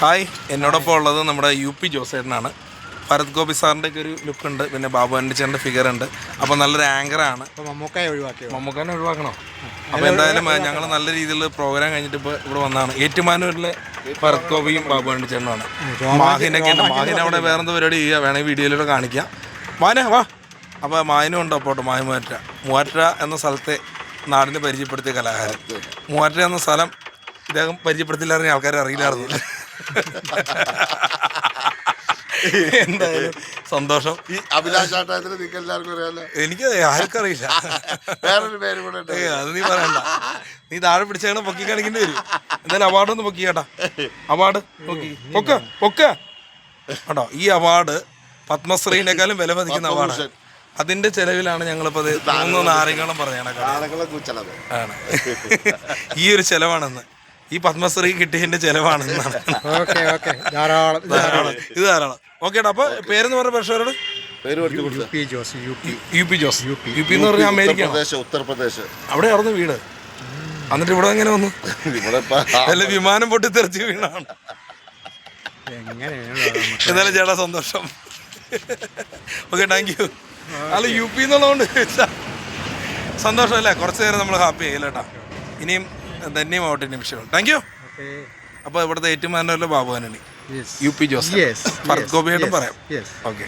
Hi, എന്നോടൊപ്പം ഉള്ളത് നമ്മുടെ UP ജോസേട്ടനാണ്. ഭരത് ഗോപി സാറിൻ്റെ ഒക്കെ ഒരു ലുക്കുണ്ട്, പിന്നെ ബാബു ആൻ്റിച്ചേൻ്റെ ഫിഗർ ഉണ്ട്. അപ്പോൾ നല്ലൊരു ആങ്കറാണ്. മമ്മൂക്കാനെ ഒഴിവാക്കണോ? അപ്പോൾ എന്തായാലും ഞങ്ങൾ നല്ല രീതിയിൽ പ്രോഗ്രാം കഴിഞ്ഞിട്ട് ഇപ്പോൾ ഇവിടെ വന്നതാണ്. ഏറ്റുമാനൂരിലെ ഭരത് ഗോപിയും ബാബു ആൻ്റിച്ചേട്ടനാണ്. മാഹിനൊക്കെ ഉണ്ട്. മാഹിൻ അവിടെ വേറെന്താ പരിപാടി ചെയ്യുക, വേണമെങ്കിൽ വീഡിയോയിലൂടെ കാണിക്കാം. മാനെ വാ. അപ്പോൾ മാഹിനും ഉണ്ട് അപ്പോട്ട്. മൂവാറ്റുപുഴ എന്ന സ്ഥലത്തെ നാടിനെ പരിചയപ്പെടുത്തിയ കലാകാരൻ. മൂവാറ്റുപുഴ എന്ന സ്ഥലം ഇദ്ദേഹം പരിചയപ്പെടുത്തില്ലായിരുന്ന ആൾക്കാരെ അറിയില്ലായിരുന്നു. എന്തായാലും സന്തോഷം. ഈ അഭിലാഷാട്ടത്തിന് നിങ്ങൾക്ക് എല്ലാവർക്കും അറിയാലോ. എനിക്ക് ആർക്കും അറിയില്ല. വേറൊരു പേര് കൂടെ അത് നീ പറയണ്ട. നീ താഴെ പിടിച്ചാണ് പൊക്കി കാണിക്കേണ്ടി വരും. എന്തായാലും അവാർഡ് ഒന്ന് പൊക്കി കേട്ടാ. അവാർഡ് പൊക്ക കേട്ടോ. ഈ അവാർഡ് പത്മശ്രീനേക്കാളും വില മതിക്കുന്ന അവാർഡ്. അതിന്റെ ചെലവിലാണ് ഞങ്ങളിപ്പോൾ 3 നാരങ്ങളും പറഞ്ഞാണ്. ഈ ഒരു ചെലവാണെന്ന്, ഈ പത്മശ്രീ കിട്ടിയതിന്റെ ചെലവാണെന്നാണ്. ഇത് ധാരാളം. ഓക്കെ. അപ്പൊ പേരെന്ന് പറഞ്ഞ പ്രേക്ഷകരോട് UP ജോസ് എന്ന് പറഞ്ഞാൽ അമേരിക്ക, ഉത്തർപ്രദേശ്. അവിടെ ആയിരുന്നു വീട്. എന്നിട്ട് ഇവിടെ എങ്ങനെ വന്നു? അല്ല, വിമാനം പൊട്ടിത്തെറിച്ച് വീണാണ്. എന്തായാലും ചേട്ടാ സന്തോഷം. Okay, thank you. അല്ല, UP എന്നുള്ളതുകൊണ്ട് സന്തോഷം അല്ലേ? കുറച്ച് നേരം നമ്മൾ ഹാപ്പി ആയില്ല കേട്ടാ. ഇനിയും ധന്യമാവട്ടെ നിമിഷം. Thank you. അപ്പോൾ ഇവിടുത്തെ ഏറ്റുമാനൂരിലെ ബാബു ആന്റണി, UP ജോസ്, ഭരത് ഗോപിയായിട്ടും പറയാം. ഓക്കെ.